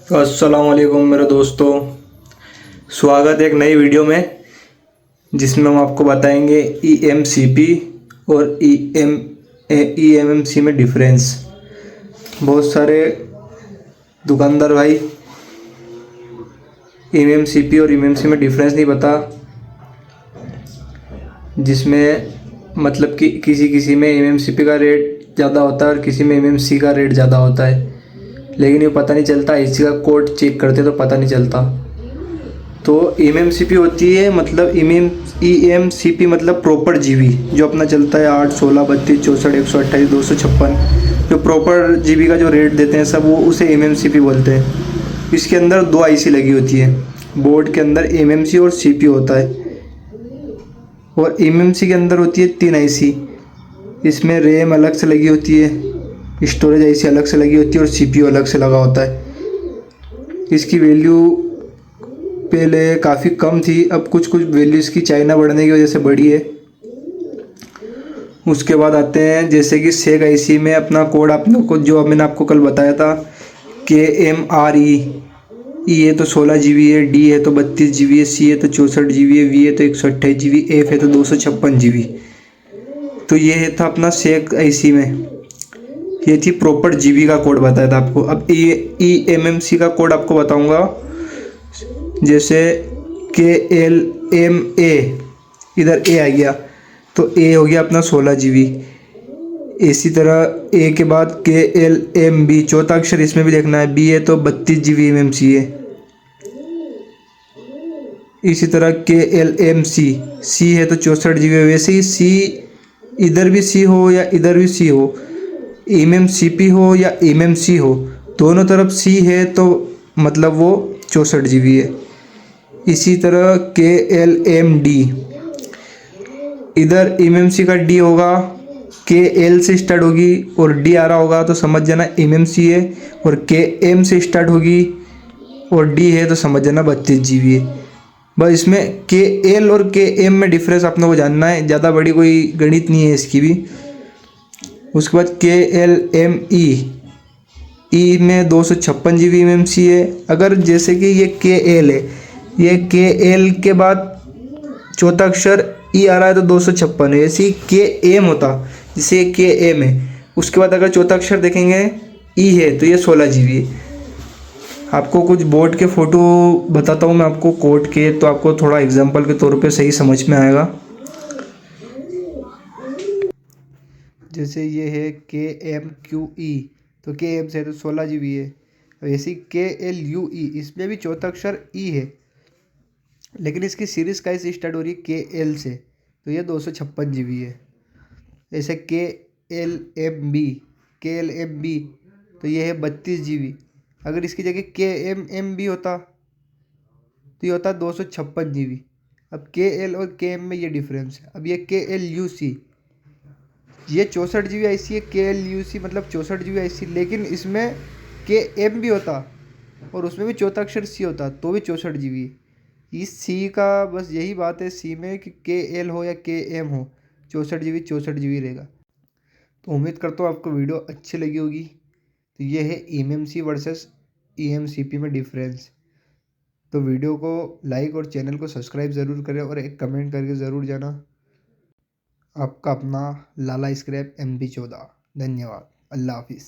अस्सलाम वालेकुम मेरे दोस्तों। स्वागत है एक नई वीडियो में जिसमें हम आपको बताएंगे ईएमसीपी और ईएमएमसी में डिफरेंस। बहुत सारे दुकानदार भाई ईएमसीपी और ईएमएमसी में डिफरेंस नहीं पता, जिसमें मतलब कि किसी किसी में ईएमसीपी का रेट ज़्यादा होता है और किसी में ईएमएमसी का रेट ज़्यादा होता है, लेकिन ये पता नहीं चलता। इसी का कोड चेक करते तो पता नहीं चलता। तो ईएमसीपी होती है मतलब ईएमसीपी मतलब प्रॉपर जीबी, जो अपना चलता है 8, 16, 32, 64, 128, 256, जो प्रॉपर जीबी का जो रेट देते हैं सब, वो उसे ईएमसीपी बोलते हैं। इसके अंदर 2 आईसी लगी होती है। बोर्ड के अंदर एमएमसी और सीपी होता है, और एमएमसी के अंदर होती है 3 आईसी। इसमें रैम अलग से लगी होती है, स्टोरेज आईसी अलग से लगी होती है और सीपीयू अलग से लगा होता है। इसकी वैल्यू पहले काफ़ी कम थी, अब कुछ कुछ वैल्यू इसकी चाइना बढ़ने की वजह से बढ़ी है। उसके बाद आते हैं जैसे कि सेग आईसी में अपना कोड आपने को जो मैंने आपको कल बताया था KMRE। ई है तो 16 GB है, डी है तो 32 GB है, सी है तो 64 GB है, वी है तो 128 GB, एफ है तो 256 GB। तो ये है था अपना सेग आईसी में, ये थी प्रॉपर जीबी का कोड बताया था आपको। अब ईएमएमसी का कोड आपको बताऊंगा। जैसे KLMA, इधर ए आ गया तो ए हो गया अपना 16 GB। इसी तरह ए के बाद KLMB, चौथा अक्षर इसमें भी देखना है, बी है तो 32 GB एमएमसी है। इसी तरह KLMC, सी है तो 64 GB। वैसे ही सी, इधर भी सी हो या इधर भी सी हो, एमएमसीपी हो या एमएमसी हो, दोनों तरफ सी है तो मतलब वो 64 GB है। इसी तरह KLMD, इधर एमएमसी का डी होगा, KL से स्टार्ट होगी और डी आ रहा होगा तो समझ जाना एमएमसी है, और KM से स्टार्ट होगी और डी है तो समझ जाना 32 GB है। बस इसमें KL और KM में डिफरेंस आपने को जानना है, ज़्यादा बड़ी कोई गणित नहीं है इसकी भी। उसके बाद KLME, ई में 256 GB एमएमसी है। अगर जैसे कि ये KL है, ये KL के बाद चौथा अक्षर ई आ रहा है तो 256 है। ऐसे ही KM होता, जैसे ये KM है, उसके बाद अगर चौथा अक्षर देखेंगे ई है तो ये 16 GB है। आपको कुछ बोर्ड के फ़ोटो बताता हूँ मैं आपको कोड के, तो आपको थोड़ा एग्जांपल के तौर पे सही समझ में आएगा। जैसे ये है KMQE, तो KM से तो 16 GB है। वैसे ही KLUE, इसमें भी चौथा अक्षर ई है, लेकिन इसकी सीरीज़ कैसे स्टार्ट हो रही है KL से, तो ये 256 GB है। ऐसे KLMB, तो ये है 32 GB। अगर इसकी जगह KMMB होता तो ये होता 256 GB। अब KL और KM में ये डिफरेंस है। अब ये KLUC, ये 64 GB आईसी है, KLUC मतलब 64 GB आईसी, लेकिन इसमें KM भी होता और उसमें भी चौथा अक्षर सी होता तो भी 64 GB। इस सी का बस यही बात है सी में कि KL हो या KM हो, 64 GB रहेगा। तो उम्मीद करता हूँ आपको वीडियो अच्छी लगी होगी। तो ये है एमएमसी वर्सेस ईएमसीपी में डिफरेंस। तो वीडियो को लाइक और चैनल को सब्सक्राइब ज़रूर करें और एक कमेंट करके ज़रूर जाना। आपका अपना लाला स्क्रैप MP14। धन्यवाद। अल्लाह हाफिज़।